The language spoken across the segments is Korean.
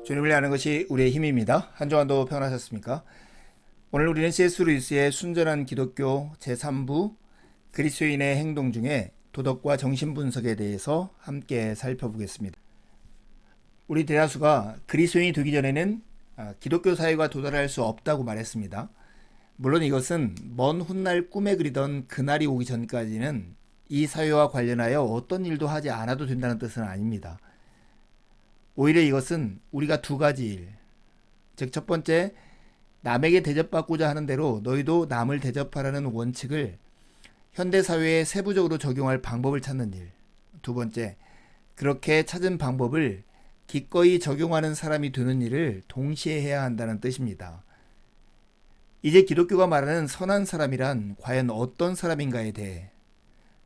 주님을 아는 것이 우리의 힘입니다. 한 주간도 평안하셨습니까? 오늘 우리는 C.S. 루이스의 순전한 기독교 제3부 그리스도인의 행동 중에 도덕과 정신분석에 대해서 함께 살펴보겠습니다. 우리 대다수가 그리스도인이 되기 전에는 기독교 사회가 도달할 수 없다고 말했습니다. 물론 이것은 먼 훗날 꿈에 그리던 그날이 오기 전까지는 이 사회와 관련하여 어떤 일도 하지 않아도 된다는 뜻은 아닙니다. 오히려 이것은 우리가 두 가지 일, 즉 첫 번째, 남에게 대접받고자 하는 대로 너희도 남을 대접하라는 원칙을 현대사회에 세부적으로 적용할 방법을 찾는 일. 두 번째, 그렇게 찾은 방법을 기꺼이 적용하는 사람이 되는 일을 동시에 해야 한다는 뜻입니다. 이제 기독교가 말하는 선한 사람이란 과연 어떤 사람인가에 대해,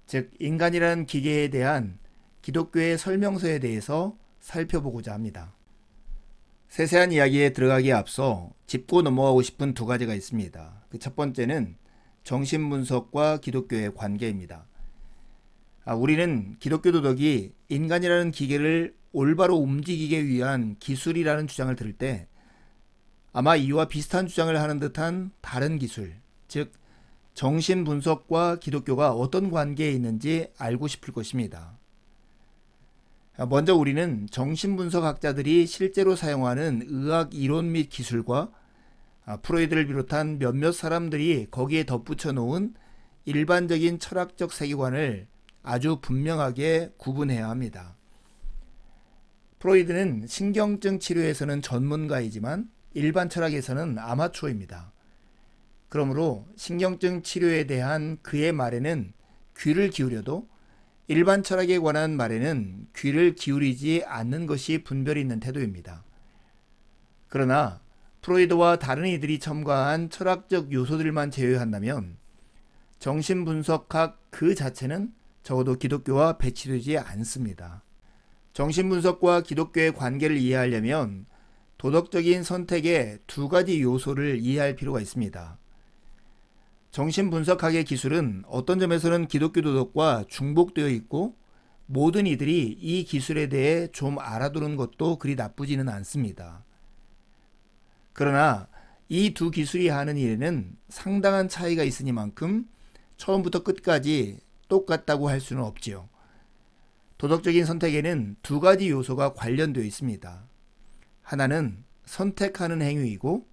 즉 인간이라는 기계에 대한 기독교의 설명서에 대해서 살펴보고자 합니다. 세세한 이야기에 들어가기에 앞서 짚고 넘어가고 싶은 두 가지가 있습니다. 그 첫 번째는 정신분석과 기독교의 관계입니다. 우리는 기독교 도덕이 인간이라는 기계를 올바로 움직이기 위한 기술이라는 주장을 들을 때 아마 이와 비슷한 주장을 하는 듯한 다른 기술, 즉 정신분석과 기독교가 어떤 관계에 있는지 알고 싶을 것입니다. 먼저 우리는 정신분석학자들이 실제로 사용하는 의학 이론 및 기술과 프로이드를 비롯한 몇몇 사람들이 거기에 덧붙여 놓은 일반적인 철학적 세계관을 아주 분명하게 구분해야 합니다. 프로이드는 신경증 치료에서는 전문가이지만 일반 철학에서는 아마추어입니다. 그러므로 신경증 치료에 대한 그의 말에는 귀를 기울여도 일반 철학에 관한 말에는 귀를 기울이지 않는 것이 분별이 있는 태도입니다. 그러나 프로이드와 다른 이들이 첨가한 철학적 요소들만 제외한다면 정신분석학 그 자체는 적어도 기독교와 배치되지 않습니다. 정신분석과 기독교의 관계를 이해하려면 도덕적인 선택의 두 가지 요소를 이해할 필요가 있습니다. 정신분석학의 기술은 어떤 점에서는 기독교 도덕과 중복되어 있고 모든 이들이 이 기술에 대해 좀 알아두는 것도 그리 나쁘지는 않습니다. 그러나 이 두 기술이 하는 일에는 상당한 차이가 있으니만큼 처음부터 끝까지 똑같다고 할 수는 없지요. 도덕적인 선택에는 두 가지 요소가 관련되어 있습니다. 하나는 선택하는 행위이고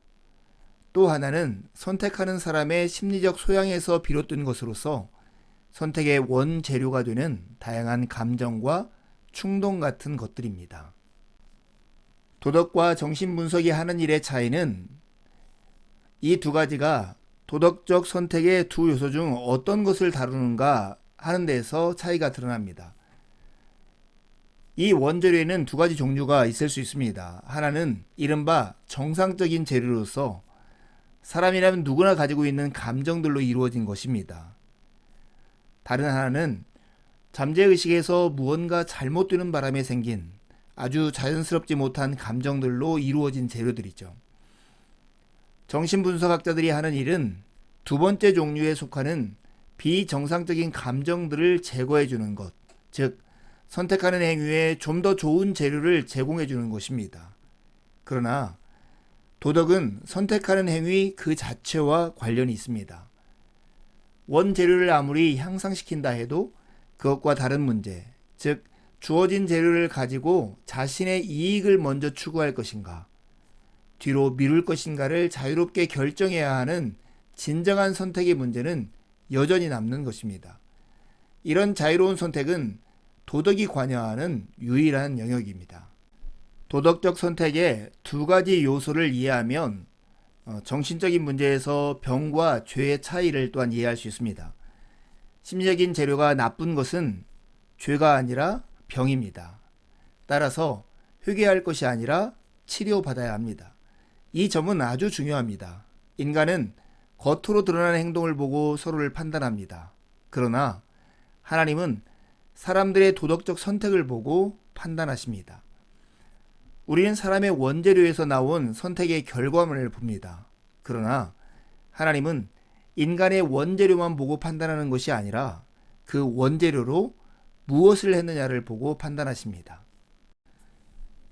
또 하나는 선택하는 사람의 심리적 소양에서 비롯된 것으로서 선택의 원재료가 되는 다양한 감정과 충동 같은 것들입니다. 도덕과 정신분석이 하는 일의 차이는 이 두 가지가 도덕적 선택의 두 요소 중 어떤 것을 다루는가 하는 데서 차이가 드러납니다. 이 원재료에는 두 가지 종류가 있을 수 있습니다. 하나는 이른바 정상적인 재료로서 사람이라면 누구나 가지고 있는 감정들로 이루어진 것입니다. 다른 하나는 잠재의식에서 무언가 잘못되는 바람에 생긴 아주 자연스럽지 못한 감정들로 이루어진 재료들이죠. 정신분석학자들이 하는 일은 두 번째 종류에 속하는 비정상적인 감정들을 제거해 주는 것, 즉 선택하는 행위에 좀 더 좋은 재료를 제공해 주는 것입니다. 그러나 도덕은 선택하는 행위 그 자체와 관련이 있습니다. 원재료를 아무리 향상시킨다 해도 그것과 다른 문제, 즉 주어진 재료를 가지고 자신의 이익을 먼저 추구할 것인가, 뒤로 미룰 것인가를 자유롭게 결정해야 하는 진정한 선택의 문제는 여전히 남는 것입니다. 이런 자유로운 선택은 도덕이 관여하는 유일한 영역입니다. 도덕적 선택의 두 가지 요소를 이해하면 정신적인 문제에서 병과 죄의 차이를 또한 이해할 수 있습니다. 심리적인 재료가 나쁜 것은 죄가 아니라 병입니다. 따라서 회개할 것이 아니라 치료받아야 합니다. 이 점은 아주 중요합니다. 인간은 겉으로 드러나는 행동을 보고 서로를 판단합니다. 그러나 하나님은 사람들의 도덕적 선택을 보고 판단하십니다. 우리는 사람의 원재료에서 나온 선택의 결과만을 봅니다. 그러나 하나님은 인간의 원재료만 보고 판단하는 것이 아니라 그 원재료로 무엇을 했느냐를 보고 판단하십니다.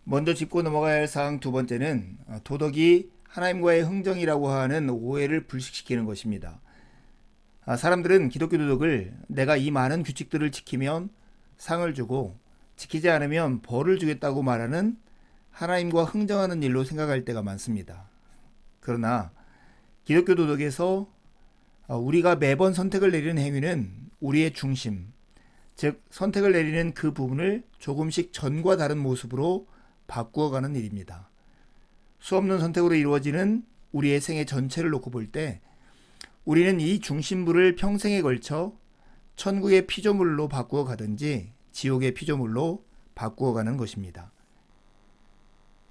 먼저 짚고 넘어가야 할 사항 두 번째는 도덕이 하나님과의 흥정이라고 하는 오해를 불식시키는 것입니다. 사람들은 기독교 도덕을 내가 이 많은 규칙들을 지키면 상을 주고 지키지 않으면 벌을 주겠다고 말하는 하나님과 흥정하는 일로 생각할 때가 많습니다. 그러나 기독교 도덕에서 우리가 매번 선택을 내리는 행위는 우리의 중심, 즉 선택을 내리는 그 부분을 조금씩 전과 다른 모습으로 바꾸어가는 일입니다. 수없는 선택으로 이루어지는 우리의 생애 전체를 놓고 볼 때 우리는 이 중심부를 평생에 걸쳐 천국의 피조물로 바꾸어 가든지 지옥의 피조물로 바꾸어 가는 것입니다.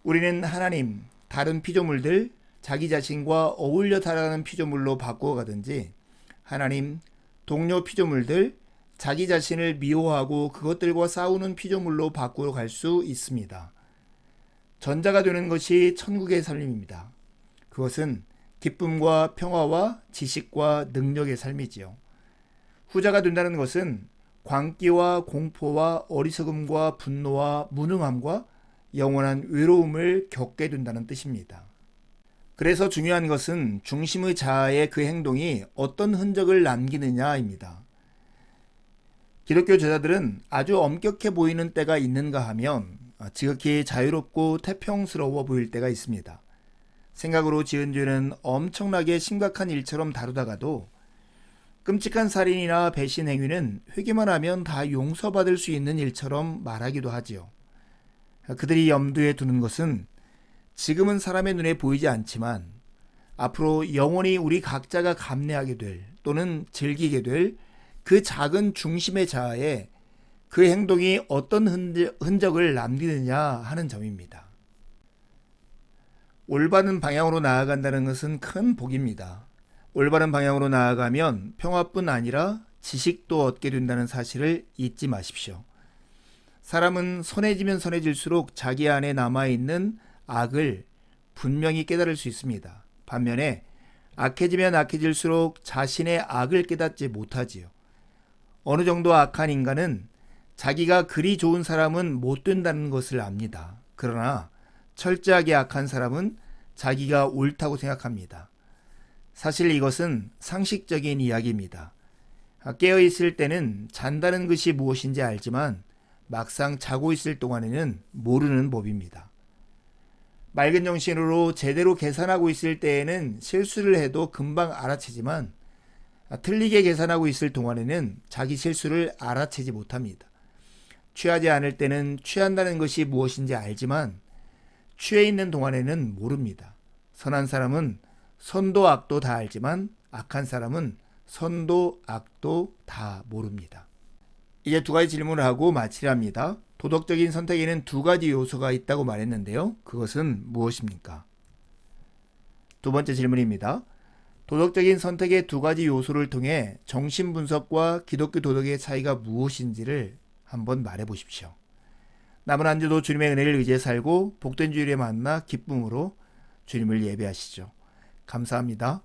우리는 하나님, 다른 피조물들, 자기 자신과 어울려 살아가는 피조물로 바꾸어 가든지 하나님, 동료 피조물들, 자기 자신을 미워하고 그것들과 싸우는 피조물로 바꾸어 갈 수 있습니다. 전자가 되는 것이 천국의 삶입니다. 그것은 기쁨과 평화와 지식과 능력의 삶이지요. 후자가 된다는 것은 광기와 공포와 어리석음과 분노와 무능함과 영원한 외로움을 겪게 된다는 뜻입니다. 그래서 중요한 것은 중심의 자아의 그 행동이 어떤 흔적을 남기느냐입니다. 기독교 제자들은 아주 엄격해 보이는 때가 있는가 하면 지극히 자유롭고 태평스러워 보일 때가 있습니다. 생각으로 지은 죄는 엄청나게 심각한 일처럼 다루다가도 끔찍한 살인이나 배신 행위는 회개만 하면 다 용서받을 수 있는 일처럼 말하기도 하지요. 그들이 염두에 두는 것은 지금은 사람의 눈에 보이지 않지만 앞으로 영원히 우리 각자가 감내하게 될 또는 즐기게 될 그 작은 중심의 자아에 그 행동이 어떤 흔적을 남기느냐 하는 점입니다. 올바른 방향으로 나아간다는 것은 큰 복입니다. 올바른 방향으로 나아가면 평화뿐 아니라 지식도 얻게 된다는 사실을 잊지 마십시오. 사람은 선해지면 선해질수록 자기 안에 남아있는 악을 분명히 깨달을 수 있습니다. 반면에 악해지면 악해질수록 자신의 악을 깨닫지 못하지요. 어느 정도 악한 인간은 자기가 그리 좋은 사람은 못 된다는 것을 압니다. 그러나 철저하게 악한 사람은 자기가 옳다고 생각합니다. 사실 이것은 상식적인 이야기입니다. 깨어있을 때는 잔다는 것이 무엇인지 알지만 막상 자고 있을 동안에는 모르는 법입니다. 맑은 정신으로 제대로 계산하고 있을 때에는 실수를 해도 금방 알아채지만 틀리게 계산하고 있을 동안에는 자기 실수를 알아채지 못합니다. 취하지 않을 때는 취한다는 것이 무엇인지 알지만 취해 있는 동안에는 모릅니다. 선한 사람은 선도 악도 다 알지만 악한 사람은 선도 악도 다 모릅니다. 이제 두 가지 질문을 하고 마치려 합니다. 도덕적인 선택에는 두 가지 요소가 있다고 말했는데요. 그것은 무엇입니까? 두 번째 질문입니다. 도덕적인 선택의 두 가지 요소를 통해 정신분석과 기독교 도덕의 차이가 무엇인지를 한번 말해 보십시오. 남은 한 주도 주님의 은혜를 의지해 살고 복된 주일에 만나 기쁨으로 주님을 예배하시죠. 감사합니다.